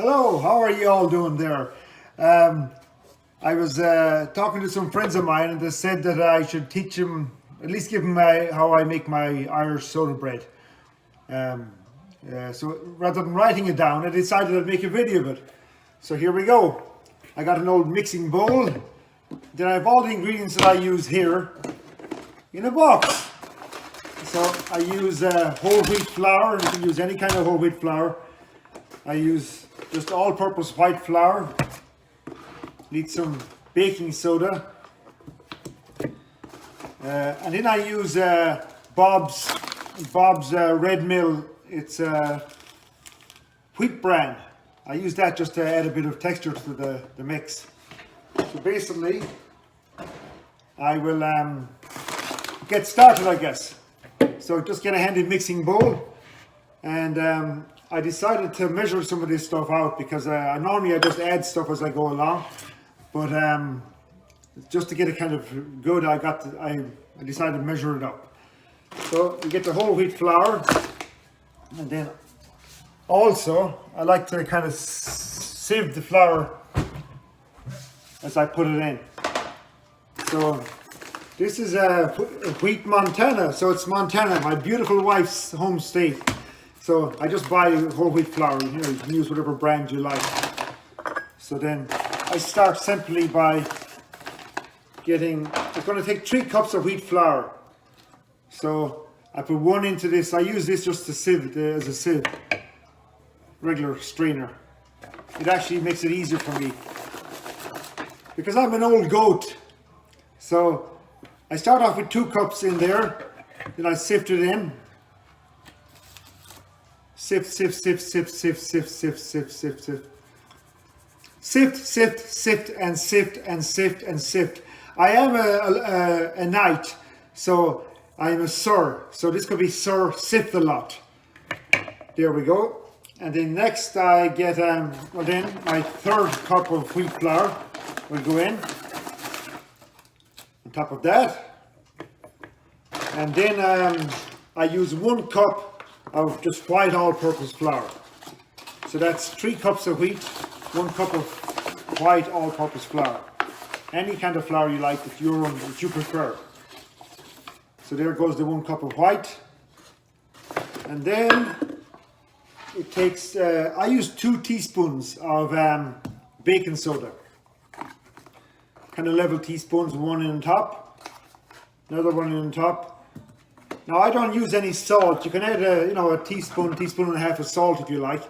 Hello, how are you all doing there? I was talking to some friends of mine and they said that I should teach them, at least give them how I make my Irish soda bread. So rather than writing it down, I decided I'd make a video of it. So here we go. I got an old mixing bowl. Then I have all the ingredients that I use here in a box. So I use whole wheat flour. You can use any kind of whole wheat flour. I use just all-purpose white flour. Need some baking soda. And then I use Bob's Red Mill. It's wheat bran. I use that just to add a bit of texture to the mix. So basically, I will get started, I guess. So just get a handy mixing bowl, and I decided to measure some of this stuff out because normally I just add stuff as I go along, but just to get it kind of good, I decided to measure it up. So you get the whole wheat flour, and then also I like to kind of sieve the flour as I put it in. So this is wheat Montana, so it's Montana, my beautiful wife's home state. So I just buy whole wheat flour. You can use whatever brand you like. So then I start simply by getting, it's going to take 3 cups of wheat flour. So I put 1 into this. I use this just to sieve, as a sieve, regular strainer. It actually makes it easier for me because I'm an old goat. So I start off with 2 cups in there, then I sift it in. Sift, sift, sift, sift, sift, sift, sift, sift, sift, sift. Sift, sift, sift, and sift, and sift, and sift. I am a knight, so I'm a sir. So this could be Sir Sift a Lot. There we go. And then next I get, then my 3rd cup of wheat flour will go in. On top of that. And then I use 1 cup of just white all-purpose flour. So that's 3 cups of wheat, 1 cup of white all-purpose flour. Any kind of flour you like that you prefer. So there goes the 1 cup of white. And then it takes, I use 2 teaspoons of baking soda. Kind of level teaspoons, 1 in the top, another 1 in the top. Now I don't use any salt. You can add a teaspoon and a half of salt if you like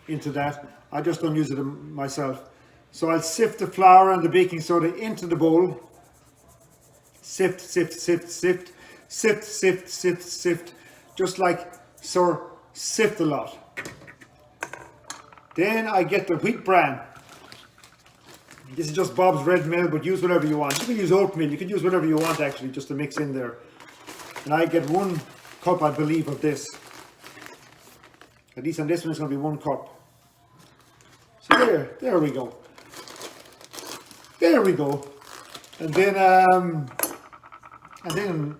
into that. I just don't use it myself. So I'll sift the flour and the baking soda into the bowl. Sift, sift, sift, sift, sift, sift, sift, sift, just like Sir Sift a Lot. Then I get the wheat bran. This is just Bob's Red Mill, but use whatever you want. You can use oatmeal, you can use whatever you want actually, just to mix in there. And I get 1 cup, I believe, of this. At least on this one, it's going to be 1 cup. So there we go. There we go. And then,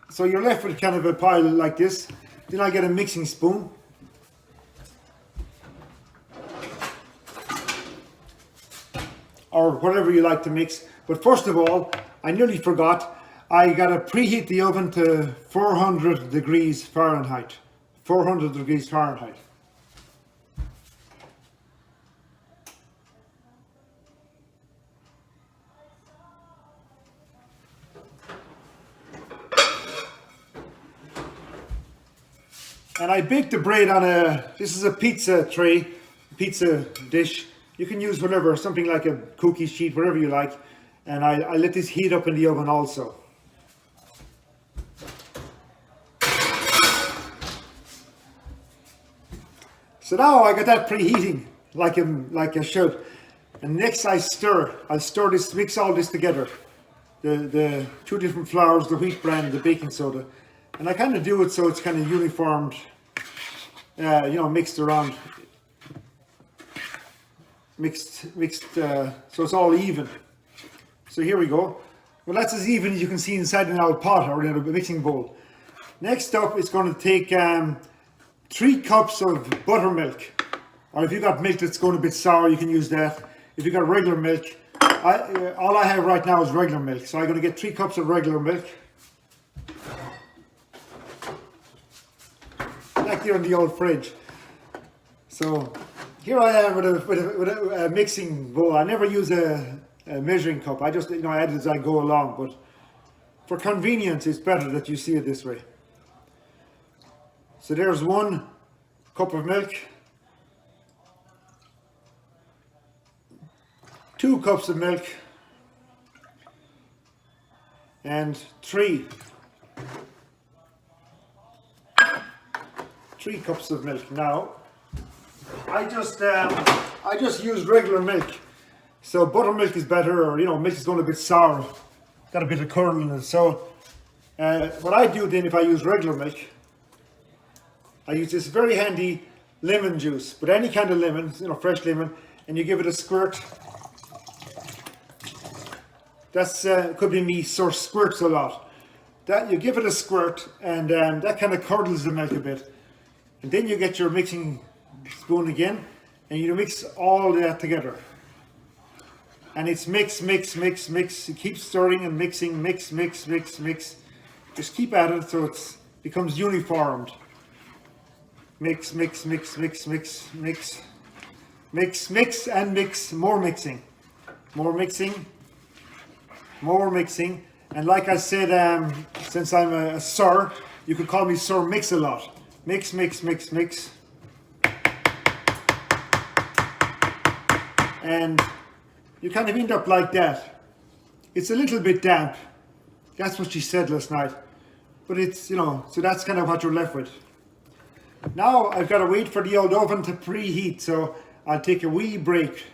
so you're left with kind of a pile like this. Then I get a mixing spoon. Or whatever you like to mix. But first of all, I nearly forgot. I got to preheat the oven to 400 degrees Fahrenheit. 400 degrees Fahrenheit. And I bake the bread on this is a pizza tray, pizza dish. You can use whatever, something like a cookie sheet, whatever you like. And I let this heat up in the oven also. So now I got that preheating like I should. And next I'll stir this, mix all this together. The 2 different flours, the wheat bran and the baking soda. And I kind of do it so it's kind of uniformed, mixed around. Mixed, so it's all even. So here we go. Well, that's as even as you can see inside an old pot or in a mixing bowl. Next up, it's going to take 3 cups of buttermilk. Or if you've got milk that's going a bit sour, you can use that. If you've got regular milk, all I have right now is regular milk. So I'm going to get 3 cups of regular milk. Like they're in the old fridge. So here I am with a mixing bowl. I never use a measuring cup. I just add as I go along. But for convenience, it's better that you see it this way. So there's 1 cup of milk, 2 cups of milk, and 3 cups of milk. Now, I just use regular milk. So buttermilk is better, or milk is going a bit sour, got a bit of curl in it. So what I do then, if I use regular milk, I use this very handy lemon juice, but any kind of lemon, fresh lemon, and you give it a squirt. That's could be me squirts a lot. That you give it a squirt, and that kind of curdles the milk a bit. And then you get your mixing spoon again, and you mix all that together. And it's mix, mix, mix, mix. You keep stirring and mixing, mix, mix, mix, mix. Just keep at it so it becomes uniformed. Mix, mix, mix, mix, mix, mix, mix, mix, and mix. More mixing, more mixing, more mixing. And like I said, since I'm a sir, you could call me Sir Mix-a-Lot. Mix, mix, mix, mix. And you kind of end up like that. It's a little bit damp. That's what she said last night. But it's, so that's kind of what you're left with. Now I've got to wait for the old oven to preheat, so I'll take a wee break.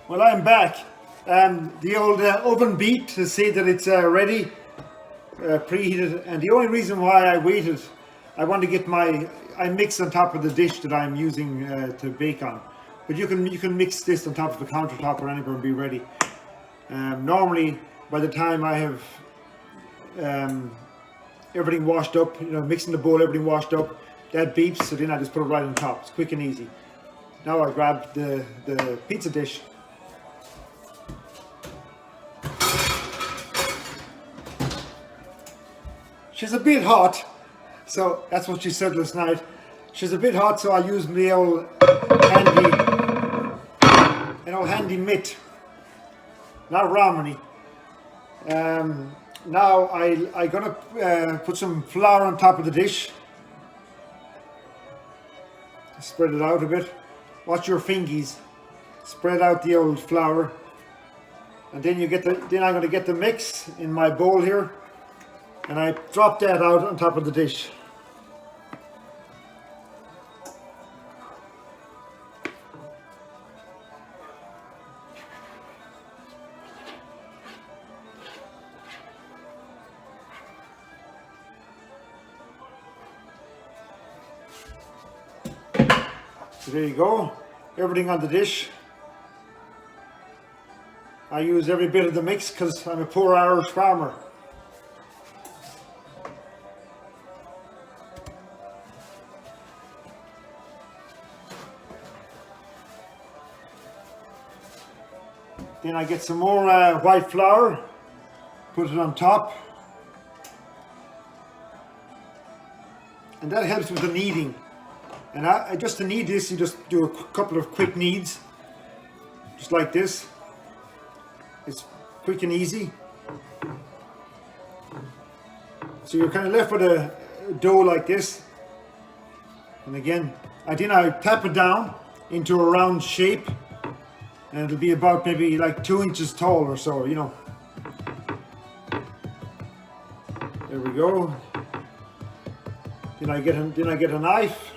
Well, I'm back. The old oven beat to say that it's ready, preheated, and the only reason why I waited, I want to get I mix on top of the dish that I'm using to bake on. But you can mix this on top of the countertop or anywhere and be ready. Normally, by the time I have everything washed up, mixing the bowl, everything washed up, that beeps, so then I just put it right on top. It's quick and easy. Now I grab the pizza dish. She's a bit hot, so that's what she said last night. She's a bit hot, so I use my old handy mitt, not Romney. Now I'm gonna put some flour on top of the dish. Spread it out a bit. Watch your fingies. Spread out the old flour, and then I'm gonna get the mix in my bowl here. And I drop that out on top of the dish. So there you go, everything on the dish. I use every bit of the mix because I'm a poor Irish farmer. Then I get some more white flour, put it on top, and that helps with the kneading. And just to knead this, you just do a couple of quick kneads, just like this. It's quick and easy. So you're kind of left with a dough like this. And again, I tap it down into a round shape. And it'll be about maybe like 2 inches tall or so, There we go. Then I get a knife,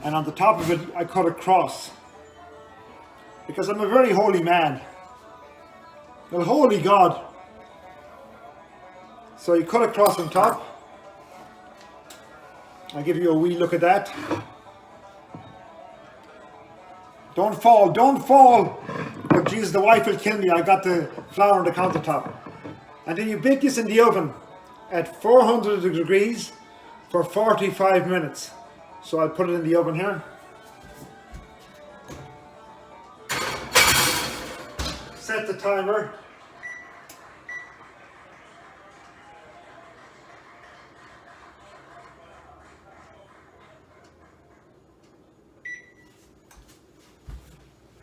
and on the top of it I cut a cross, because I'm a very holy man. Well, holy God. So you cut a cross on top. I'll give you a wee look at that. Don't fall, don't fall. Oh Jesus, the wife will kill me. I got the flour on the countertop. And then you bake this in the oven at 400 degrees for 45 minutes. So I'll put it in the oven here. Set the timer.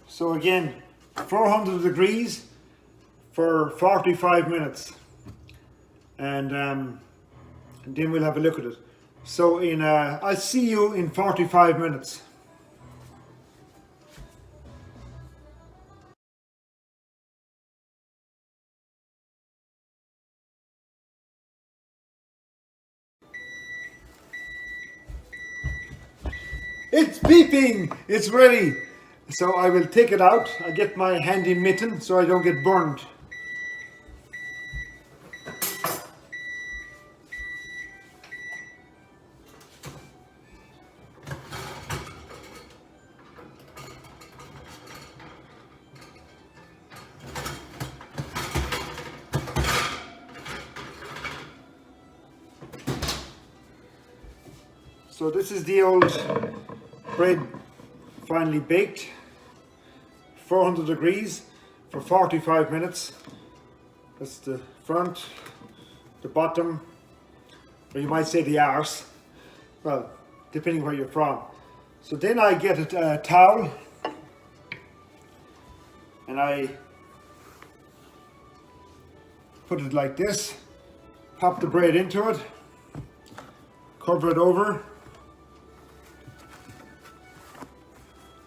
So again, 400 degrees for 45 minutes. And then we'll have a look at it. So I'll see you in 45 minutes. It's beeping! It's ready! So I will take it out. I'll get my handy mitten so I don't get burned. So this is the old bread finally baked, 400 degrees for 45 minutes. That's the front, the bottom, or you might say the arse, well, depending where you're from. So then I get a towel and I put it like this, pop the bread into it, cover it over,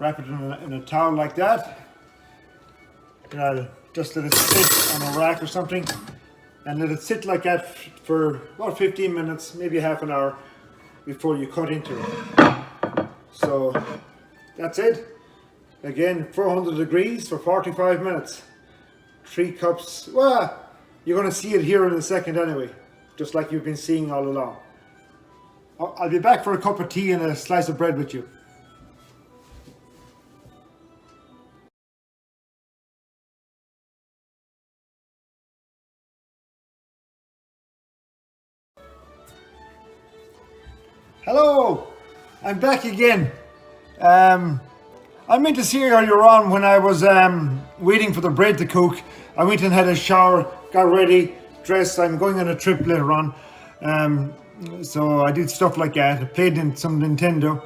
wrap it in a towel like that, and I'll just let it sit on a rack or something and let it sit like that for about 15 minutes, maybe half an hour before you cut into it. So that's it. Again, 400 degrees for 45 minutes. 3 cups, well, you're going to see it here in a second anyway, just like you've been seeing all along. I'll be back for a cup of tea and a slice of bread with you. Hello, I'm back again. I meant to see you earlier on when I was waiting for the bread to cook. I went and had a shower, got ready, dressed. I'm going on a trip later on. So I did stuff like that. I played in some Nintendo,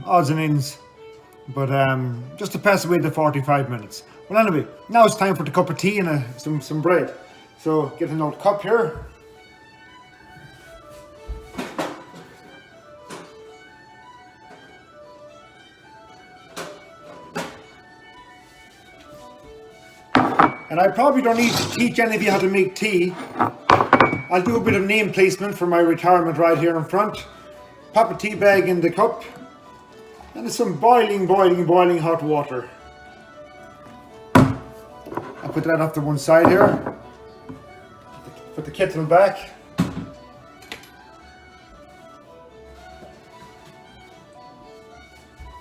odds and ends, but just to pass away the 45 minutes. Well, anyway, now it's time for the cup of tea and some bread. So get an old cup here. And I probably don't need to teach any of you how to make tea. I'll do a bit of name placement for my retirement right here in front. Pop a tea bag in the cup. And there's some boiling hot water. I'll put that off to one side here. Put the kettle back.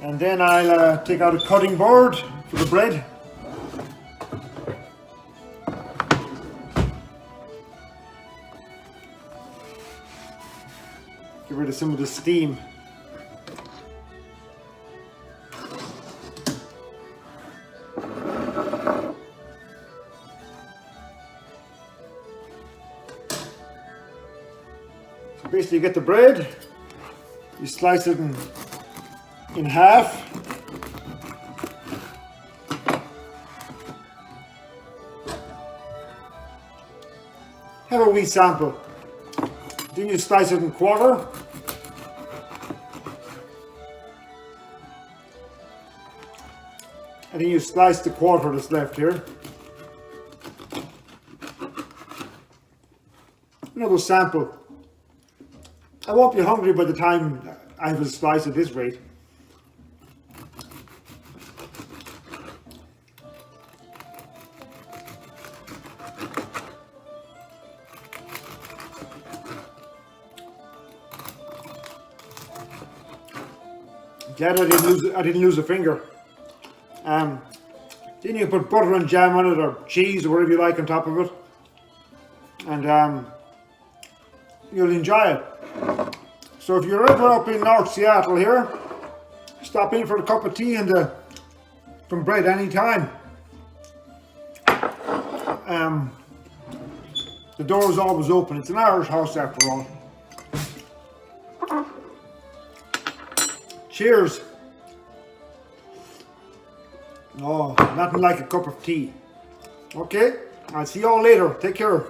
And then I'll take out a cutting board for the bread. Get rid of some of the steam. So basically you get the bread, you slice it in half. Have a wee sample. Then you slice it in quarter. And then you slice the quarter that's left here. Another sample. I won't be hungry by the time I have a slice at this rate. Glad I didn't lose a finger. Then you can put butter and jam on it, or cheese, or whatever you like on top of it, and you'll enjoy it. So if you're ever up in North Seattle here, stop in for a cup of tea and some bread anytime. The door is always open. It's an Irish house after all. Cheers. Oh, nothing like a cup of tea. Okay, I'll see you all later. Take care.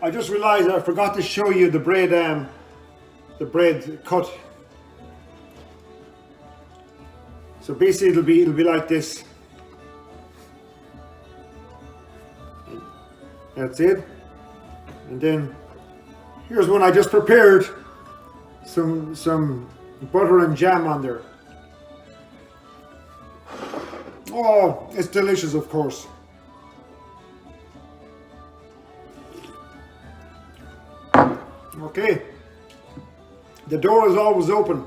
I just realized I forgot to show you the bread cut. So basically it'll be like this. That's it. And then here's one I just prepared. Some butter and jam on there. Oh, it's delicious, of course. Okay. The door is always open.